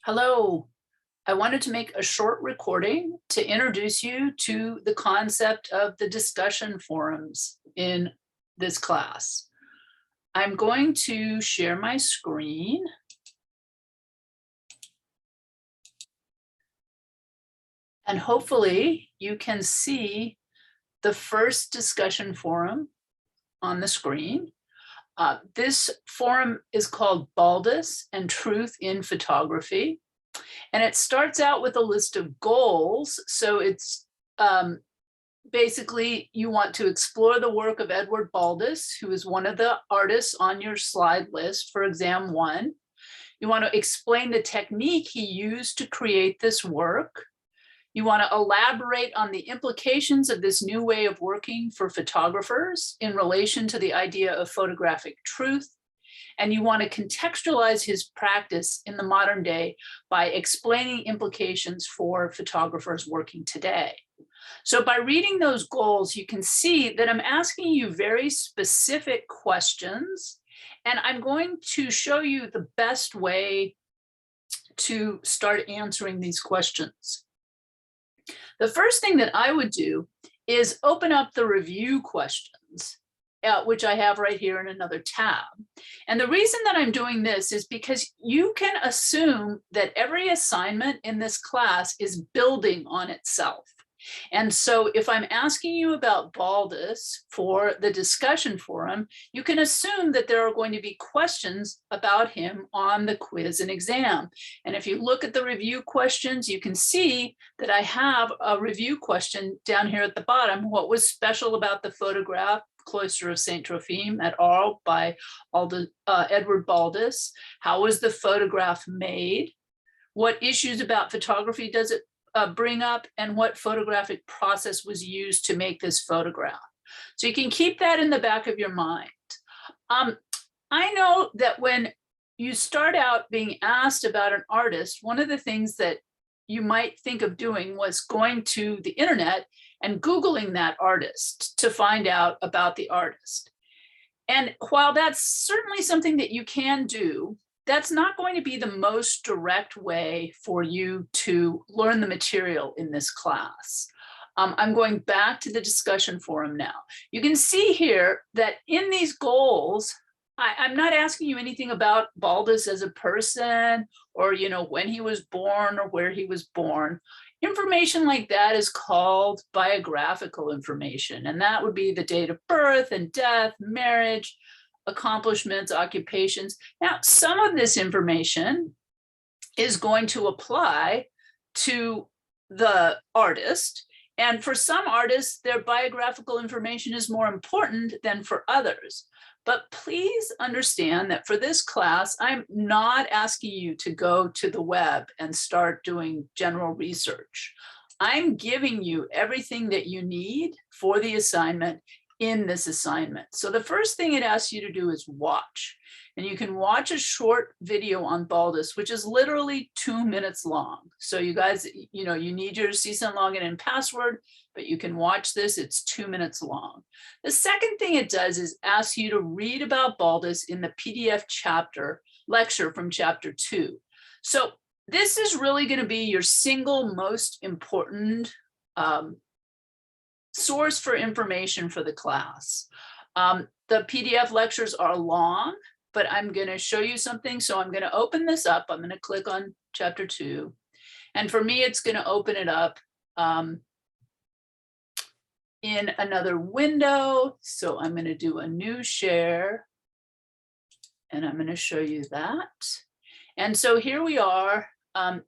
Hello, I wanted to make a short recording to introduce you to the concept of the discussion forums in this class. I'm going to share my screen. And hopefully you can see the first discussion forum on the screen. This forum is called Baldus and Truth in Photography. And it starts out with a list of goals. So it's basically you want to explore the work of Edward Baldus, who is one of the artists on your slide list for exam 1. You want to explain the technique he used to create this work. You want to elaborate on the implications of this new way of working for photographers in relation to the idea of photographic truth. And you want to contextualize his practice in the modern day by explaining implications for photographers working today. So by reading those goals, you can see that I'm asking you very specific questions, and I'm going to show you the best way to start answering these questions. The first thing that I would do is open up the review questions, which I have right here in another tab. And the reason that I'm doing this is because you can assume that every assignment in this class is building on itself. And so if I'm asking you about Baldus for the discussion forum, you can assume that there are going to be questions about him on the quiz and exam. And if you look at the review questions, you can see that I have a review question down here at the bottom. What was special about the photograph Cloister of St. Trophime et al. By Edward Baldus? How was the photograph made? What issues about photography does it bring up, and what photographic process was used to make this photograph? So you can keep that in the back of your mind. I know that when you start out being asked about an artist, one of the things that you might think of doing was going to the internet and Googling that artist to find out about the artist. And while that's certainly something that you can do, that's not going to be the most direct way for you to learn the material in this class. I'm going back to the discussion forum now. You can see here that in these goals, I'm not asking you anything about Baldus as a person or, when he was born or where he was born. Information like that is called biographical information, and that would be the date of birth and death, marriage, accomplishments, occupations. Now, some of this information is going to apply to the artist. And for some artists, their biographical information is more important than for others. But please understand that for this class, I'm not asking you to go to the web and start doing general research. I'm giving you everything that you need for the assignment in this assignment. So the first thing it asks you to do is watch. And you can watch a short video on Baldus, which is literally 2 minutes long. So you guys, you need your CSUN login and password, but you can watch this, it's 2 minutes long. The second thing it does is ask you to read about Baldus in the PDF lecture from chapter 2. So this is really going to be your single most important source for information for the class. The PDF lectures are long, but I'm going to show you something. So I'm going to open this up. I'm going to click on chapter 2. And for me, it's going to open it up in another window. So I'm going to do a new share. And I'm going to show you that. And so here we are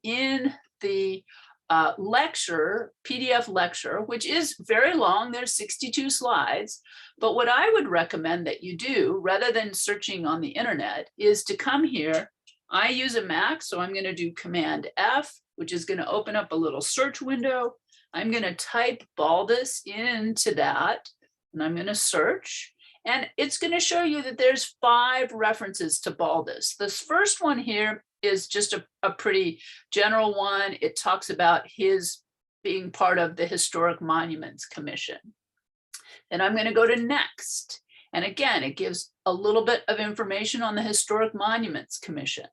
in the PDF lecture, which is very long. There's 62 slides. But what I would recommend that you do, rather than searching on the internet, is to come here. I use a Mac, so I'm going to do Command F, which is going to open up a little search window. I'm going to type Baldus into that, and I'm going to search. And it's going to show you that there's 5 references to Baldus. This first one here is just a pretty general one. It talks about his being part of the Historic Monuments Commission. Then I'm going to go to next. And again, it gives a little bit of information on the Historic Monuments Commission.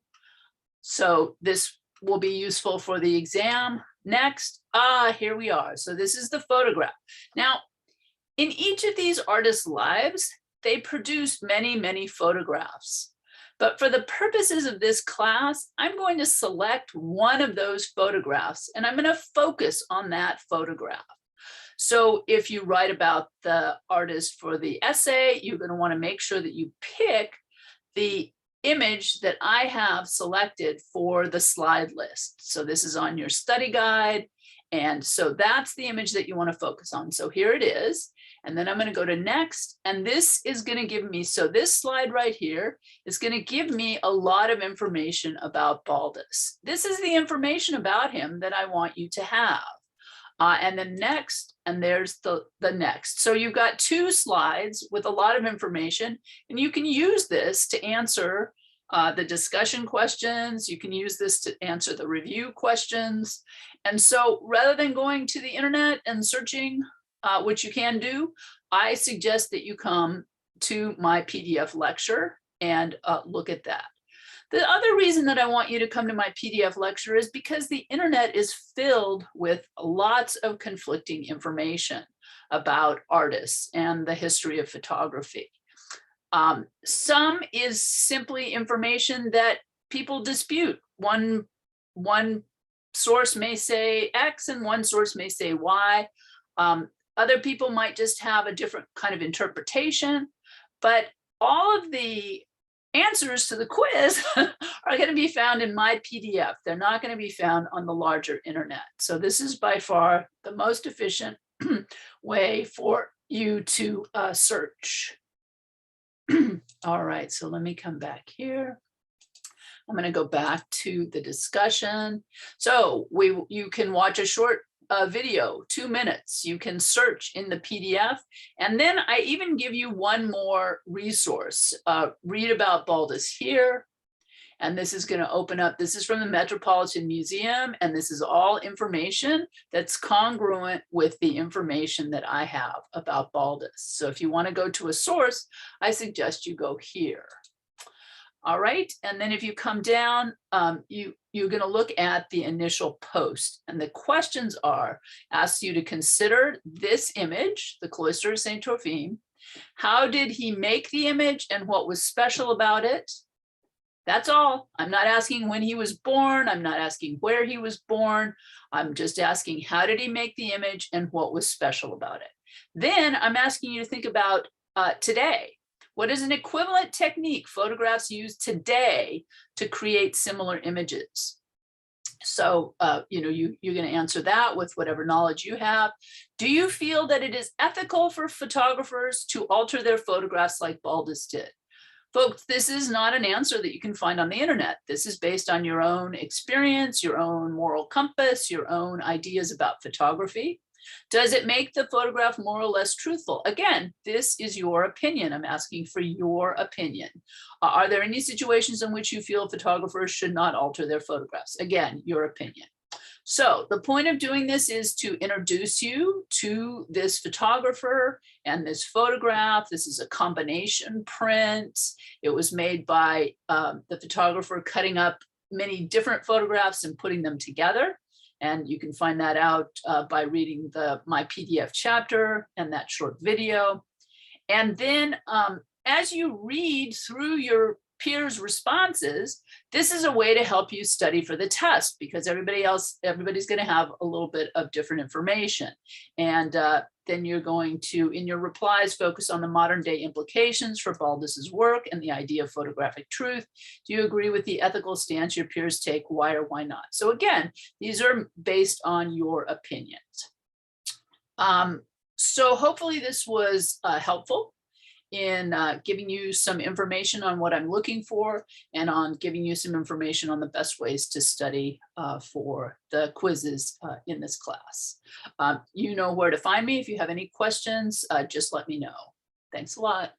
So this will be useful for the exam. Next, here we are. So this is the photograph. Now, in each of these artists' lives, they produced many, many photographs. But for the purposes of this class, I'm going to select one of those photographs and I'm going to focus on that photograph. So if you write about the artist for the essay, you're going to want to make sure that you pick the image that I have selected for the slide list. So this is on your study guide. And so that's the image that you want to focus on. So here it is. And then I'm going to go to next. And this is going to give me, so this slide right here is going to give me a lot of information about Baldus. This is the information about him that I want you to have. And then next, and there's the next. So you've got two slides with a lot of information, and you can use this to answer the discussion questions. You can use this to answer the review questions. And so rather than going to the internet and searching, which you can do, I suggest that you come to my PDF lecture and look at that. The other reason that I want you to come to my PDF lecture is because the internet is filled with lots of conflicting information about artists and the history of photography. Some is simply information that people dispute. One source may say X and one source may say Y. Other people might just have a different kind of interpretation, but all of the answers to the quiz are going to be found in my PDF. They're not going to be found on the larger internet. So this is by far the most efficient way for you to search. All right, so let me come back here. I'm going to go back to the discussion. So you can watch a short video, 2 minutes. You can search in the PDF. And then I even give you one more resource. Read about Baldus here. And this is going to open up, this is from the Metropolitan Museum. And this is all information that's congruent with the information that I have about Baldus. So if you want to go to a source, I suggest you go here. All right, and then if you come down, you're going to look at the initial post, and the questions are asked you to consider this image, the Cloister of St. Trophime. How did he make the image and what was special about it? That's all. I'm not asking when he was born. I'm not asking where he was born. I'm just asking how did he make the image and what was special about it. Then I'm asking you to think about today. What is an equivalent technique photographs use today to create similar images? So, you're going to answer that with whatever knowledge you have. Do you feel that it is ethical for photographers to alter their photographs like Baldus did? Folks, this is not an answer that you can find on the internet. This is based on your own experience, your own moral compass, your own ideas about photography. Does it make the photograph more or less truthful? Again, this is your opinion. I'm asking for your opinion. Are there any situations in which you feel photographers should not alter their photographs? Again, your opinion. So the point of doing this is to introduce you to this photographer and this photograph. This is a combination print. It was made by the photographer cutting up many different photographs and putting them together. And you can find that out by reading my PDF chapter and that short video. And then as you read through your peers' responses, this is a way to help you study for the test because everybody's going to have a little bit of different information. And then you're going to, in your replies, focus on the modern day implications for Baldus's work and the idea of photographic truth. Do you agree with the ethical stance your peers take? Why or why not? So again, these are based on your opinions. So hopefully this was helpful in giving you some information on what I'm looking for and on giving you some information on the best ways to study for the quizzes in this class. You know where to find me. If you have any questions, just let me know. Thanks a lot.